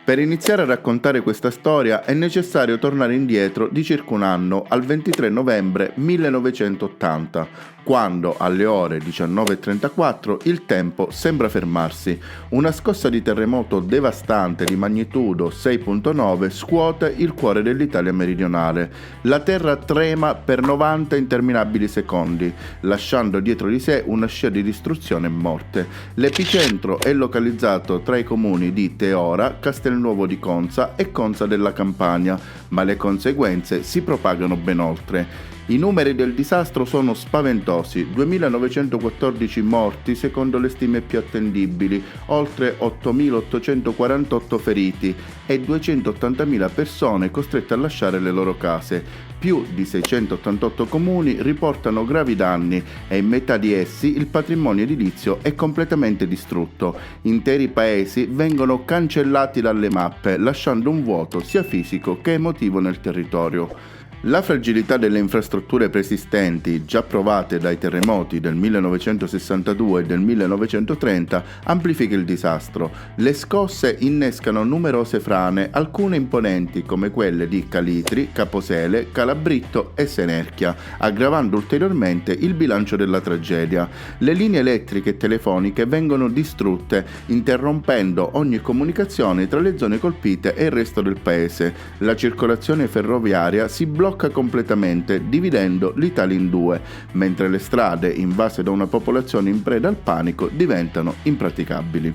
Per iniziare a raccontare questa storia è necessario tornare indietro di circa un anno, al 23 novembre 1980, quando alle ore 19:34 il tempo sembra fermarsi. Una scossa di terremoto devastante di magnitudo 6.9 scuote il cuore dell'Italia meridionale. La terra trema per 90 interminabili secondi, lasciando dietro di sé una scia di distruzione e morte. L'epicentro è localizzato tra i comuni di Teora, Castelnuovo di Conza e Conza della Campania, ma le conseguenze si propagano ben oltre. I numeri del disastro sono spaventosi: 2.914 morti secondo le stime più attendibili, oltre 8.848 feriti e 280.000 persone costrette a lasciare le loro case. Più di 688 comuni riportano gravi danni e in metà di essi il patrimonio edilizio è completamente distrutto. Interi paesi vengono cancellati dalle mappe, lasciando un vuoto sia fisico che emotivo nel territorio. La fragilità delle infrastrutture preesistenti, già provate dai terremoti del 1962 e del 1930, amplifica il disastro. Le scosse innescano numerose frane, alcune imponenti come quelle di Calitri, Caposele, Calabritto e Senerchia, aggravando ulteriormente il bilancio della tragedia. Le linee elettriche e telefoniche vengono distrutte, interrompendo ogni comunicazione tra le zone colpite e il resto del paese. La circolazione ferroviaria si blocca completamente, dividendo l'Italia in due, mentre le strade, invase da una popolazione in preda al panico, diventano impraticabili.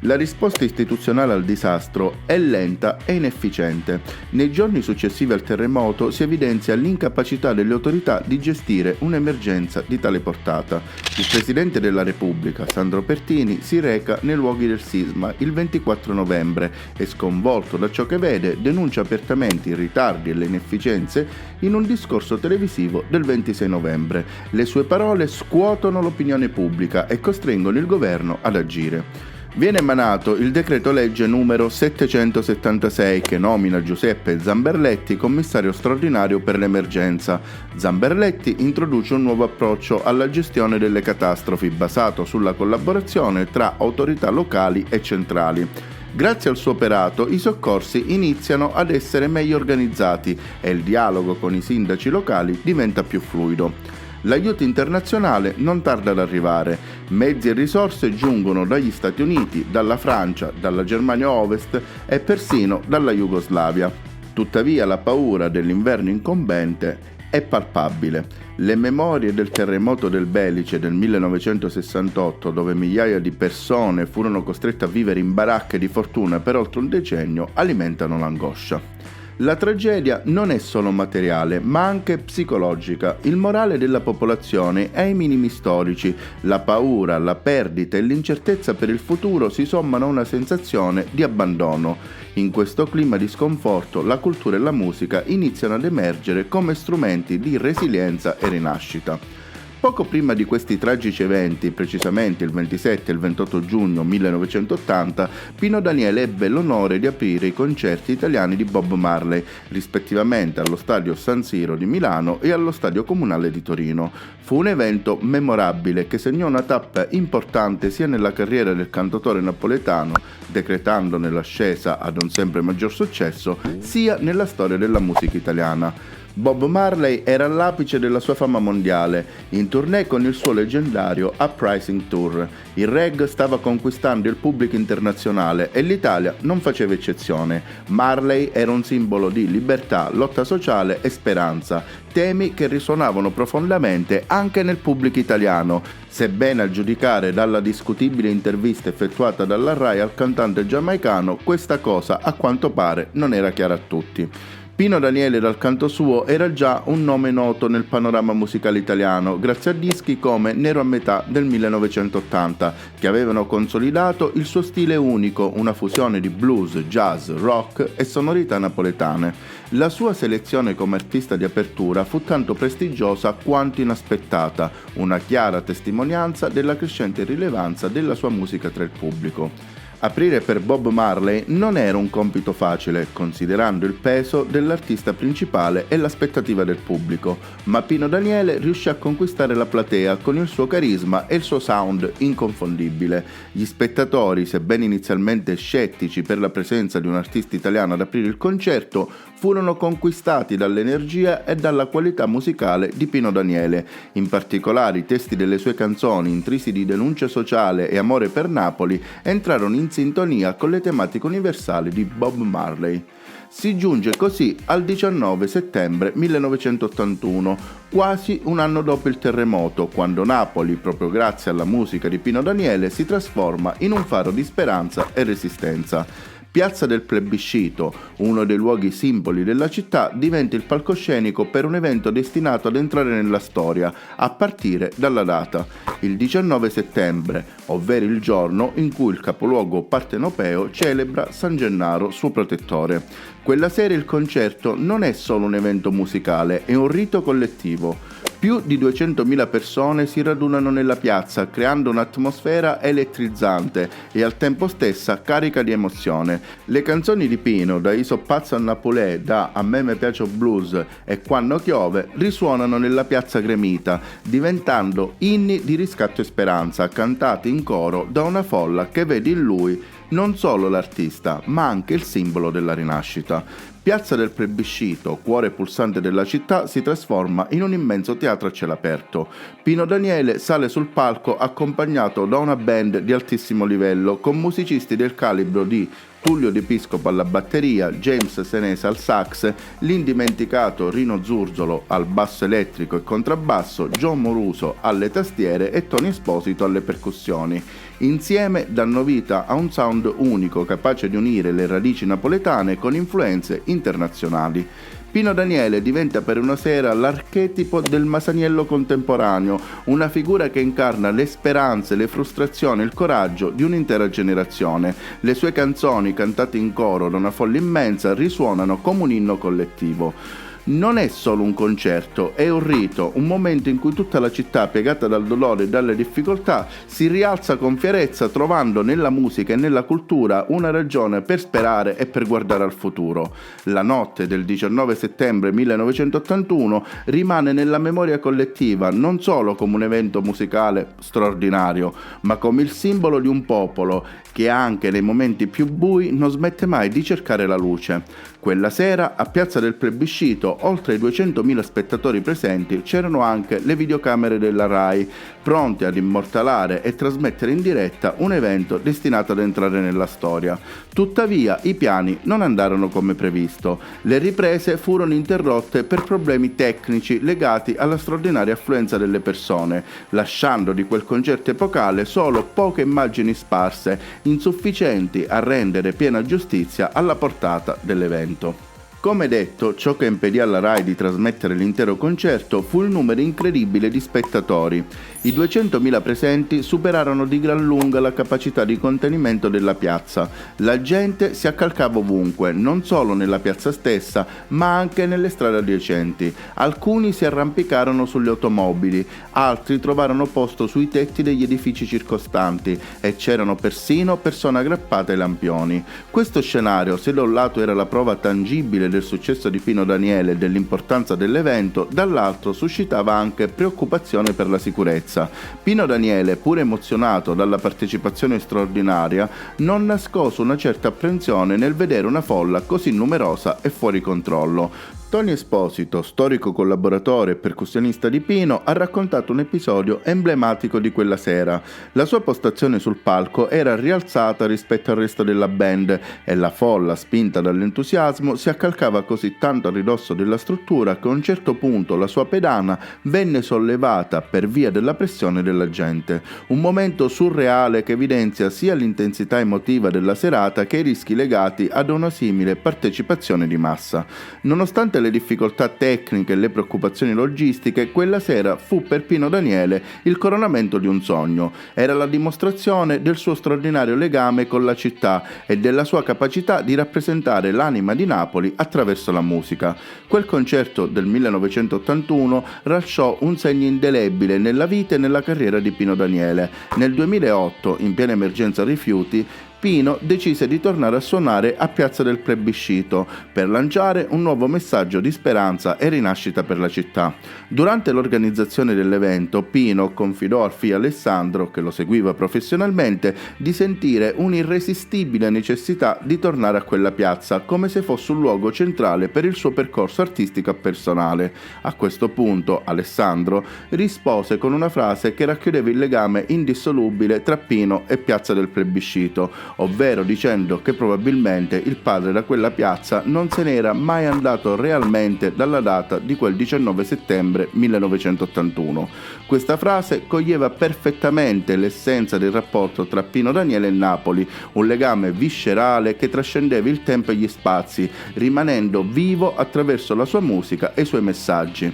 La risposta istituzionale al disastro è lenta e inefficiente. Nei giorni successivi al terremoto si evidenzia l'incapacità delle autorità di gestire un'emergenza di tale portata. Il Presidente della Repubblica, Sandro Pertini, si reca nei luoghi del sisma il 24 novembre e, sconvolto da ciò che vede, denuncia apertamente i ritardi e le inefficienze in un discorso televisivo del 26 novembre. Le sue parole scuotono l'opinione pubblica e costringono il governo ad agire. Viene emanato il decreto legge numero 776 che nomina Giuseppe Zamberletti commissario straordinario per l'emergenza. Zamberletti introduce un nuovo approccio alla gestione delle catastrofi basato sulla collaborazione tra autorità locali e centrali. Grazie al suo operato i soccorsi iniziano ad essere meglio organizzati e il dialogo con i sindaci locali diventa più fluido. L'aiuto internazionale non tarda ad arrivare. Mezzi e risorse giungono dagli Stati Uniti, dalla Francia, dalla Germania Ovest e persino dalla Jugoslavia. Tuttavia la paura dell'inverno incombente è palpabile. Le memorie del terremoto del Belice del 1968, dove migliaia di persone furono costrette a vivere in baracche di fortuna per oltre un decennio, alimentano l'angoscia. La tragedia non è solo materiale, ma anche psicologica. Il morale della popolazione è ai minimi storici. La paura, la perdita e l'incertezza per il futuro si sommano a una sensazione di abbandono. In questo clima di sconforto, la cultura e la musica iniziano ad emergere come strumenti di resilienza e rinascita. Poco prima di questi tragici eventi, precisamente il 27 e il 28 giugno 1980, Pino Daniele ebbe l'onore di aprire i concerti italiani di Bob Marley, rispettivamente allo Stadio San Siro di Milano e allo Stadio Comunale di Torino. Fu un evento memorabile che segnò una tappa importante sia nella carriera del cantautore napoletano, decretandone l'ascesa ad un sempre maggior successo, sia nella storia della musica italiana. Bob Marley era all'apice della sua fama mondiale, in tournée con il suo leggendario Uprising Tour. Il reggae stava conquistando il pubblico internazionale e l'Italia non faceva eccezione. Marley era un simbolo di libertà, lotta sociale e speranza, temi che risuonavano profondamente anche nel pubblico italiano, sebbene a giudicare dalla discutibile intervista effettuata dalla Rai al cantante giamaicano, questa cosa a quanto pare non era chiara a tutti. Pino Daniele dal canto suo era già un nome noto nel panorama musicale italiano grazie a dischi come Nero a metà del 1980 che avevano consolidato il suo stile unico, una fusione di blues, jazz, rock e sonorità napoletane. La sua selezione come artista di apertura fu tanto prestigiosa quanto inaspettata, una chiara testimonianza della crescente rilevanza della sua musica tra il pubblico. Aprire per Bob Marley non era un compito facile, considerando il peso dell'artista principale e l'aspettativa del pubblico, ma Pino Daniele riuscì a conquistare la platea con il suo carisma e il suo sound inconfondibile. Gli spettatori, sebbene inizialmente scettici per la presenza di un artista italiano ad aprire il concerto, furono conquistati dall'energia e dalla qualità musicale di Pino Daniele. In particolare i testi delle sue canzoni, intrisi di denuncia sociale e amore per Napoli, entrarono in sintonia con le tematiche universali di Bob Marley. Si giunge così al 19 settembre 1981, quasi un anno dopo il terremoto, quando Napoli, proprio grazie alla musica di Pino Daniele, si trasforma in un faro di speranza e resistenza. Piazza del Plebiscito, uno dei luoghi simboli della città, diventa il palcoscenico per un evento destinato ad entrare nella storia, a partire dalla data, il 19 settembre, ovvero il giorno in cui il capoluogo partenopeo celebra San Gennaro, suo protettore. Quella sera il concerto non è solo un evento musicale, è un rito collettivo. Più di 200.000 persone si radunano nella piazza, creando un'atmosfera elettrizzante e al tempo stesso carica di emozione. Le canzoni di Pino, da Io so pazzo a Napolè, da A me piace blues e Quando chiove, risuonano nella piazza gremita, diventando inni di riscatto e speranza, cantati in coro da una folla che vede in lui non solo l'artista, ma anche il simbolo della rinascita. Piazza del Plebiscito, cuore pulsante della città, si trasforma in un immenso teatro a cielo aperto. Pino Daniele sale sul palco accompagnato da una band di altissimo livello, con musicisti del calibro di Tullio Di Piscopo alla batteria, James Senese al sax, l'indimenticato Rino Zurzolo al basso elettrico e contrabbasso, John Moruso alle tastiere e Tony Esposito alle percussioni. Insieme danno vita a un sound unico capace di unire le radici napoletane con influenze internazionali. Pino Daniele diventa per una sera l'archetipo del Masaniello contemporaneo, una figura che incarna le speranze, le frustrazioni e il coraggio di un'intera generazione. Le sue canzoni, cantate in coro da una folla immensa, risuonano come un inno collettivo. Non è solo un concerto, è un rito, un momento in cui tutta la città, piegata dal dolore e dalle difficoltà, si rialza con fierezza, trovando nella musica e nella cultura una ragione per sperare e per guardare al futuro. La notte del 19 settembre 1981 rimane nella memoria collettiva non solo come un evento musicale straordinario, ma come il simbolo di un popolo che anche nei momenti più bui non smette mai di cercare la luce. Quella sera, a Piazza del Plebiscito, oltre ai 200.000 spettatori presenti, c'erano anche le videocamere della RAI, pronte ad immortalare e trasmettere in diretta un evento destinato ad entrare nella storia. Tuttavia, i piani non andarono come previsto. Le riprese furono interrotte per problemi tecnici legati alla straordinaria affluenza delle persone, lasciando di quel concerto epocale solo poche immagini sparse, insufficienti a rendere piena giustizia alla portata dell'evento. Come detto, ciò che impedì alla RAI di trasmettere l'intero concerto fu il numero incredibile di spettatori. I 200.000 presenti superarono di gran lunga la capacità di contenimento della piazza. La gente si accalcava ovunque, non solo nella piazza stessa, ma anche nelle strade adiacenti. Alcuni si arrampicarono sulle automobili, altri trovarono posto sui tetti degli edifici circostanti e c'erano persino persone aggrappate ai lampioni. Questo scenario, se da un lato era la prova tangibile del successo di Pino Daniele e dell'importanza dell'evento, dall'altro suscitava anche preoccupazione per la sicurezza. Pino Daniele, pur emozionato dalla partecipazione straordinaria, non nascose una certa apprensione nel vedere una folla così numerosa e fuori controllo. Tony Esposito, storico collaboratore e percussionista di Pino, ha raccontato un episodio emblematico di quella sera. La sua postazione sul palco era rialzata rispetto al resto della band e la folla, spinta dall'entusiasmo, si accalcava così tanto a ridosso della struttura che a un certo punto la sua pedana venne sollevata per via della pressione della gente. Un momento surreale che evidenzia sia l'intensità emotiva della serata che i rischi legati ad una simile partecipazione di massa. Nonostante le difficoltà tecniche e le preoccupazioni logistiche, quella sera fu per Pino Daniele il coronamento di un sogno. Era la dimostrazione del suo straordinario legame con la città e della sua capacità di rappresentare l'anima di Napoli attraverso la musica. Quel concerto del 1981 lasciò un segno indelebile nella vita e nella carriera di Pino Daniele. Nel 2008, in piena emergenza rifiuti, Pino decise di tornare a suonare a Piazza del Plebiscito per lanciare un nuovo messaggio di speranza e rinascita per la città. Durante l'organizzazione dell'evento, Pino confidò al figlio Alessandro, che lo seguiva professionalmente, di sentire un'irresistibile necessità di tornare a quella piazza come se fosse un luogo centrale per il suo percorso artistico e personale. A questo punto Alessandro rispose con una frase che racchiudeva il legame indissolubile tra Pino e Piazza del Plebiscito, ovvero dicendo che probabilmente il padre da quella piazza non se n'era mai andato realmente dalla data di quel 19 settembre 1981. Questa frase coglieva perfettamente l'essenza del rapporto tra Pino Daniele e Napoli, un legame viscerale che trascendeva il tempo e gli spazi, rimanendo vivo attraverso la sua musica e i suoi messaggi.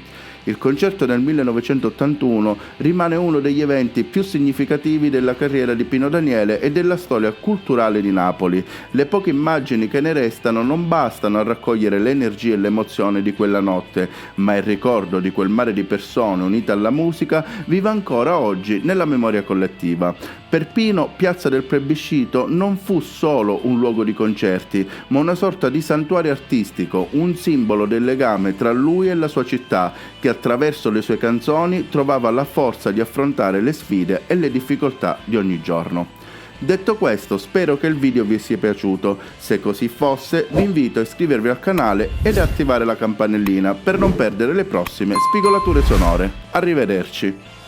Il concerto del 1981 rimane uno degli eventi più significativi della carriera di Pino Daniele e della storia culturale di Napoli. Le poche immagini che ne restano non bastano a raccogliere l'energia e l'emozione di quella notte, ma il ricordo di quel mare di persone unite alla musica vive ancora oggi nella memoria collettiva. Per Pino, Piazza del Plebiscito non fu solo un luogo di concerti, ma una sorta di santuario artistico, un simbolo del legame tra lui e la sua città, che attraverso le sue canzoni trovava la forza di affrontare le sfide e le difficoltà di ogni giorno. Detto questo, spero che il video vi sia piaciuto. Se così fosse, vi invito a iscrivervi al canale ed attivare la campanellina per non perdere le prossime spigolature sonore. Arrivederci!